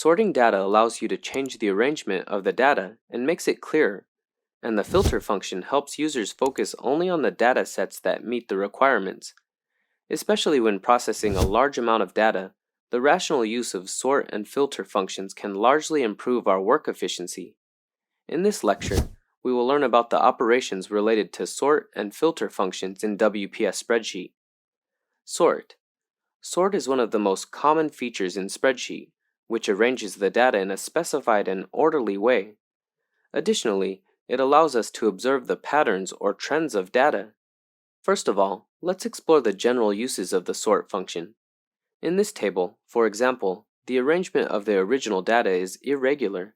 Sorting data allows you to change the arrangement of the data and makes it clearer, and the filter function helps users focus only on the data sets that meet the requirements. Especially when processing a large amount of data, the rational use of sort and filter functions can largely improve our work efficiency. In this lecture, we will learn about the operations related to sort and filter functions in WPS Spreadsheet. Sort. Sort is one of the most common features in Spreadsheet, which arranges the data in a specified and orderly way. Additionally, it allows us to observe the patterns or trends of data. First of all, let's explore the general uses of the sort function. In this table, for example, the arrangement of the original data is irregular.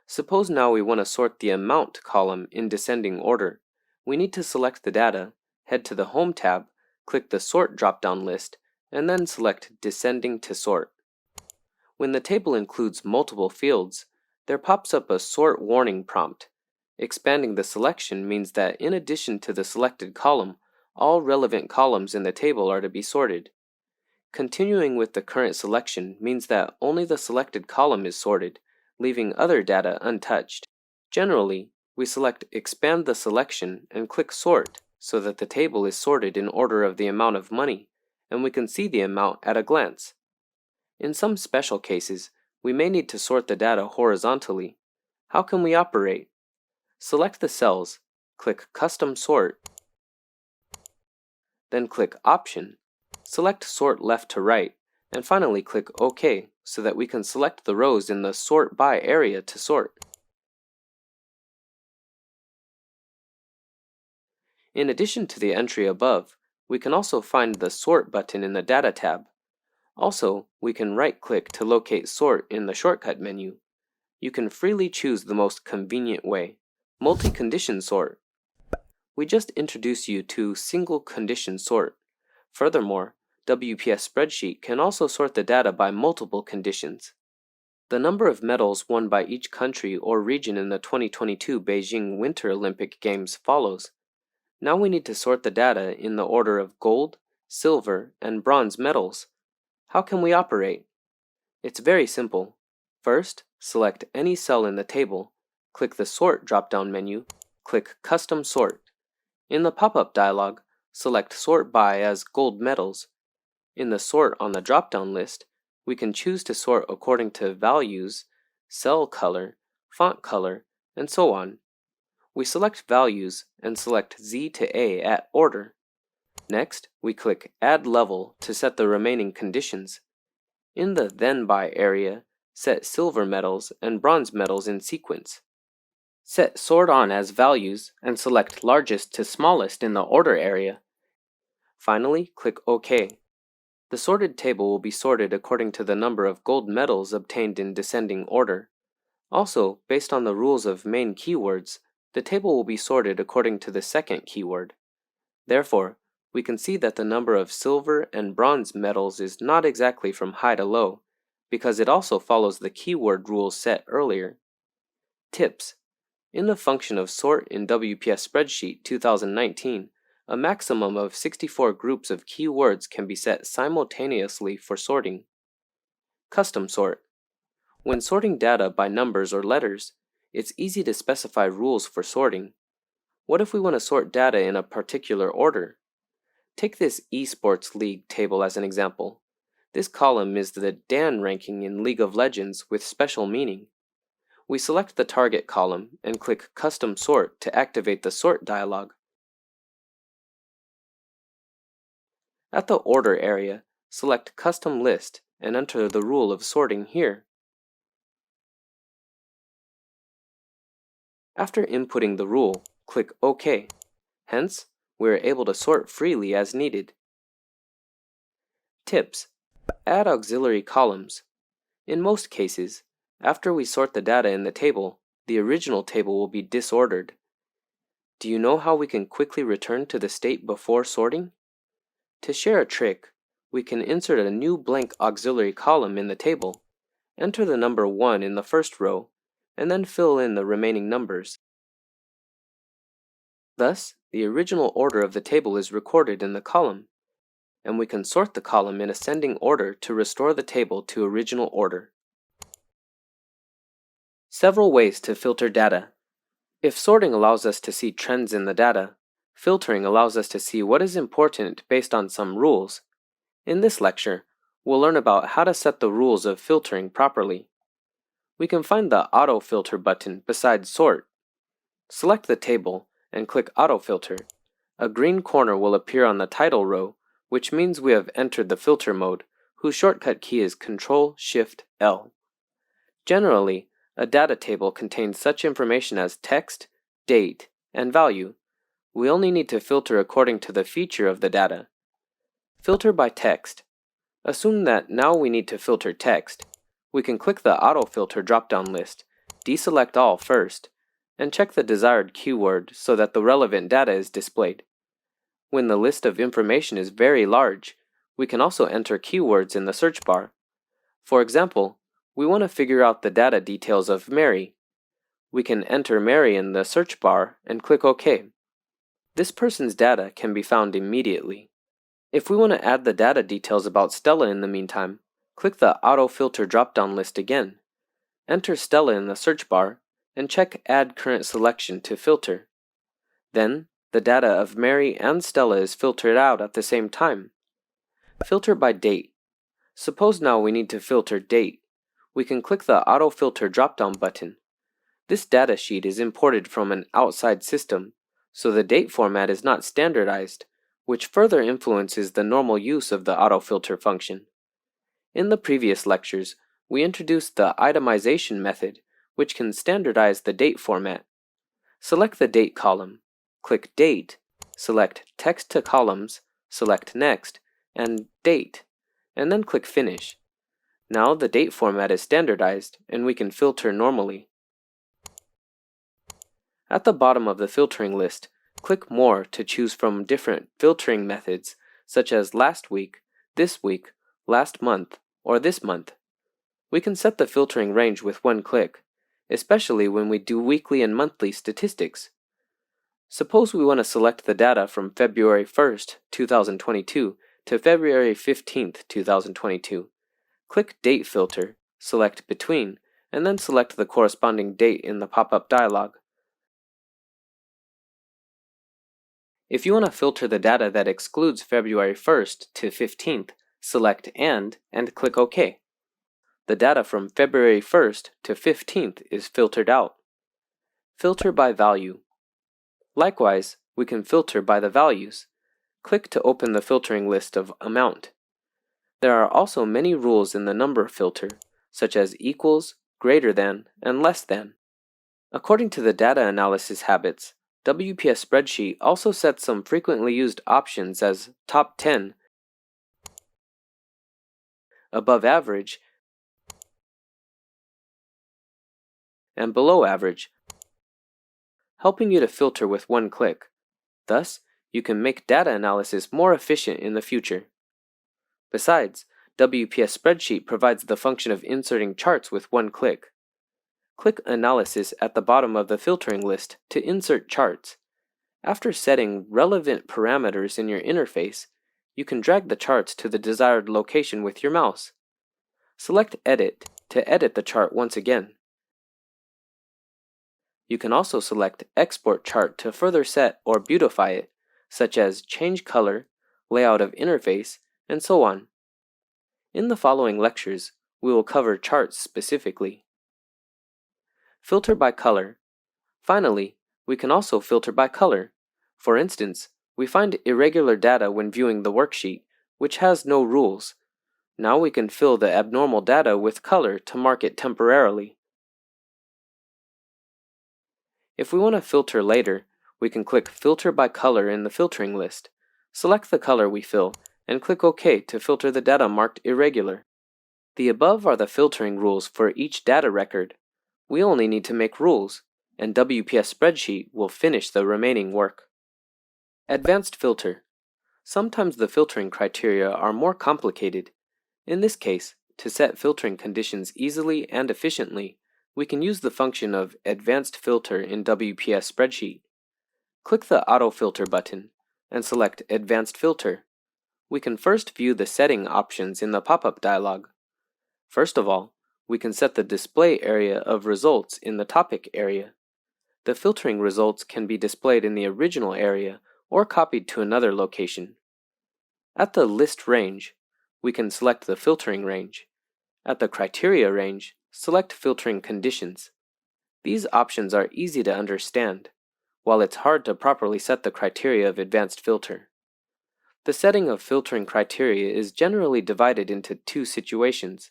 Suppose now we want to sort the amount column in descending order. We need to select the data, head to the Home tab, click the Sort drop-down list, and then select Descending to Sort. When the table includes multiple fields, there pops up a sort warning prompt. Expanding the selection means that in addition to the selected column, all relevant columns in the table are to be sorted. Continuing with the current selection means that only the selected column is sorted, leaving other data untouched. Generally, we select Expand the Selection and click Sort so that the table is sorted in order of the amount of money, and we can see the amount at a glance. In some special cases, we may need to sort the data horizontally. How can we operate? Select the cells, click Custom Sort, then click Option, select Sort left to right, and finally click OK so that we can select the rows in the Sort By area to sort. In addition to the entry above, we can also find the Sort button in the Data tab. Also, we can right-click to locate Sort in the shortcut menu. You can freely choose the most convenient way, multi-condition sort. We just introduced you to single condition sort. Furthermore, WPS Spreadsheet can also sort the data by multiple conditions. The number of medals won by each country or region in the 2022 Beijing Winter Olympic Games follows. Now we need to sort the data in the order of gold, silver, and bronze medals. How can we operate? It's very simple. First, select any cell in the table, click the Sort drop-down menu, click Custom Sort. In the pop-up dialog, select Sort By as gold medals. In the Sort on the drop-down list, we can choose to sort according to values, cell color, font color, and so on. We select values and select Z to A at order. Next, we click Add Level to set the remaining conditions. In the Then By area, set silver medals and bronze medals in sequence. Set Sort On as values and select largest to smallest in the order area. Finally, click OK. The sorted table will be sorted according to the number of gold medals obtained in descending order. Also, based on the rules of main keywords, the table will be sorted according to the second keyword. Therefore, we can see that the number of silver and bronze medals is not exactly from high to low, because it also follows the keyword rules set earlier. Tips. In the function of sort in WPS Spreadsheet 2019, a maximum of 64 groups of keywords can be set simultaneously for sorting. Custom sort. When sorting data by numbers or letters, it's easy to specify rules for sorting. What if we want to sort data in a particular order? Take this esports league table as an example. This column is the Dan ranking in League of Legends with special meaning. We select the target column and click Custom Sort to activate the Sort dialog. At the Order area, select Custom List and enter the rule of sorting here. After inputting the rule, click OK. Hence, we are able to sort freely as needed. Tips. Add auxiliary columns. In most cases, after we sort the data in the table, the original table will be disordered. Do you know how we can quickly return to the state before sorting? To share a trick, we can insert a new blank auxiliary column in the table, enter the number 1 in the first row, and then fill in the remaining numbers. Thus, the original order of the table is recorded in the column, and we can sort the column in ascending order to restore the table to original order. Several ways to filter data. If sorting allows us to see trends in the data, filtering allows us to see what is important based on some rules. In this lecture, we'll learn about how to set the rules of filtering properly. We can find the Auto Filter button beside Sort. Select the table and click Auto Filter. A green corner will appear on the title row, which means we have entered the filter mode, whose shortcut key is Ctrl-Shift-L. Generally, a data table contains such information as text, date, and value. We only need to filter according to the feature of the data. Filter by text. Assume that now we need to filter text. We can click the Auto Filter drop-down list, deselect all first, and check the desired keyword so that the relevant data is displayed. When the list of information is very large, we can also enter keywords in the search bar. For example, we want to figure out the data details of Mary. We can enter Mary in the search bar and click OK. This person's data can be found immediately. If we want to add the data details about Stella in the meantime, click the Auto Filter drop-down list again. Enter Stella in the search bar and check Add Current Selection to filter. Then, the data of Mary and Stella is filtered out at the same time. Filter by date. Suppose now we need to filter date. We can click the Auto Filter drop-down button. This data sheet is imported from an outside system, so the date format is not standardized, which further influences the normal use of the Auto Filter function. In the previous lectures, we introduced the itemization method, which can standardize the date format. Select the date column, click Date, select Text to Columns, select Next, and Date, and then click Finish. Now the date format is standardized, and we can filter normally. At the bottom of the filtering list, click More to choose from different filtering methods, such as last week, this week, last month, or this month. We can set the filtering range with one click, especially when we do weekly and monthly statistics. Suppose we want to select the data from February 1st, 2022 to February 15th, 2022. Click Date Filter, select Between, and then select the corresponding date in the pop-up dialog. If you want to filter the data that excludes February 1st to 15th, select and click OK. The data from February 1st to 15th is filtered out. Filter by value. Likewise, we can filter by the values. Click to open the filtering list of amount. There are also many rules in the number filter, such as equals, greater than, and less than. According to the data analysis habits, WPS Spreadsheet also sets some frequently used options as top 10, above average, and below average, helping you to filter with one click. Thus, you can make data analysis more efficient in the future. Besides, WPS Spreadsheet provides the function of inserting charts with one click. Click Analysis at the bottom of the filtering list to insert charts. After setting relevant parameters in your interface, you can drag the charts to the desired location with your mouse. Select Edit to edit the chart once again. You can also select Export Chart to further set or beautify it, such as change color, layout of interface, and so on. In the following lectures, we will cover charts specifically. Filter by color. Finally, we can also filter by color. For instance, we find irregular data when viewing the worksheet, which has no rules. Now we can fill the abnormal data with color to mark it temporarily. If we want to filter later, we can click Filter by Color in the filtering list. Select the color we fill, and click OK to filter the data marked irregular. The above are the filtering rules for each data record. We only need to make rules, and WPS Spreadsheet will finish the remaining work. Advanced Filter. Sometimes the filtering criteria are more complicated. In this case, to set filtering conditions easily and efficiently, we can use the function of Advanced Filter in WPS Spreadsheet. Click the Auto Filter button and select Advanced Filter. We can first view the setting options in the pop-up dialog. First of all, we can set the display area of results in the topic area. The filtering results can be displayed in the original area or copied to another location. At the list range, we can select the filtering range. At the criteria range, select filtering conditions. These options are easy to understand, while it's hard to properly set the criteria of advanced filter. The setting of filtering criteria is generally divided into two situations.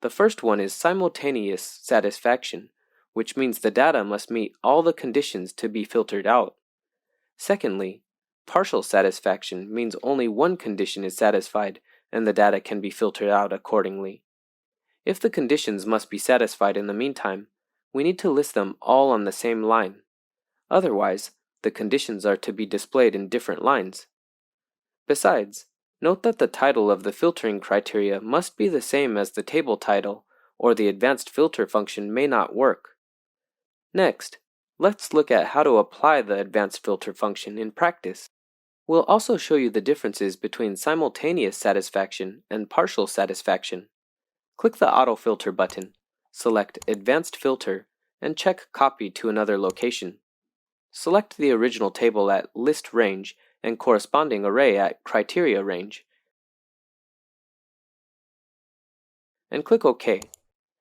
The first one is simultaneous satisfaction, which means the data must meet all the conditions to be filtered out. Secondly, partial satisfaction means only one condition is satisfied and the data can be filtered out accordingly. If the conditions must be satisfied in the meantime, we need to list them all on the same line. Otherwise, the conditions are to be displayed in different lines. Besides, note that the title of the filtering criteria must be the same as the table title, or the advanced filter function may not work. Next, let's look at how to apply the advanced filter function in practice. We'll also show you the differences between simultaneous satisfaction and partial satisfaction. Click the Auto Filter button, select Advanced Filter, and check Copy to another location. Select the original table at List Range and corresponding array at Criteria Range, and click OK.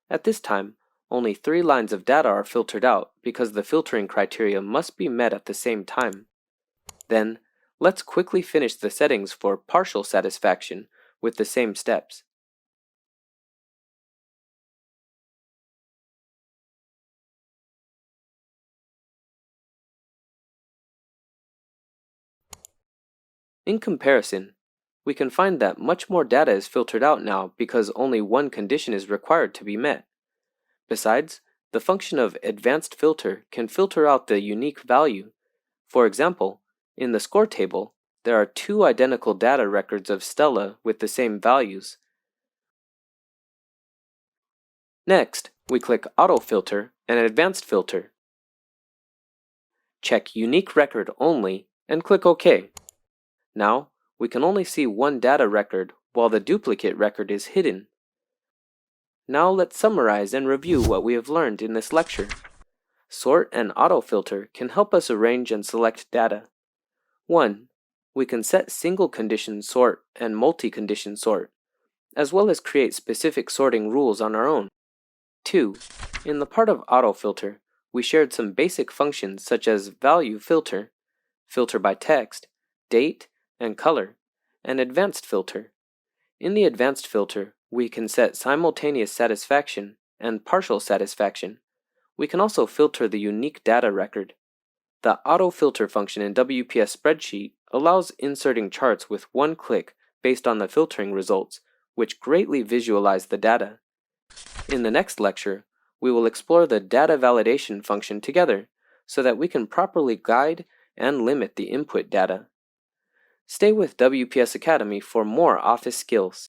At this time, only 3 lines of data are filtered out because the filtering criteria must be met at the same time. Then, let's quickly finish the settings for partial satisfaction with the same steps. In comparison, we can find that much more data is filtered out now because only one condition is required to be met. Besides, the function of advanced filter can filter out the unique value. For example, in the score table, there are 2 identical data records of Stella with the same values. Next, we click Auto Filter and Advanced Filter. Check Unique Record Only and click OK. Now, we can only see one data record while the duplicate record is hidden. Now let's summarize and review what we have learned in this lecture. Sort and autofilter can help us arrange and select data. 1. We can set single condition sort and multi-condition sort, as well as create specific sorting rules on our own. 2. In the part of autofilter, we shared some basic functions such as value filter, filter by text, date, and color, and advanced filter. In the advanced filter, we can set simultaneous satisfaction and partial satisfaction. We can also filter the unique data record. The auto-filter function in WPS Spreadsheet allows inserting charts with one click based on the filtering results, which greatly visualize the data. In the next lecture, we will explore the data validation function together so that we can properly guide and limit the input data. Stay with WPS Academy for more Office skills.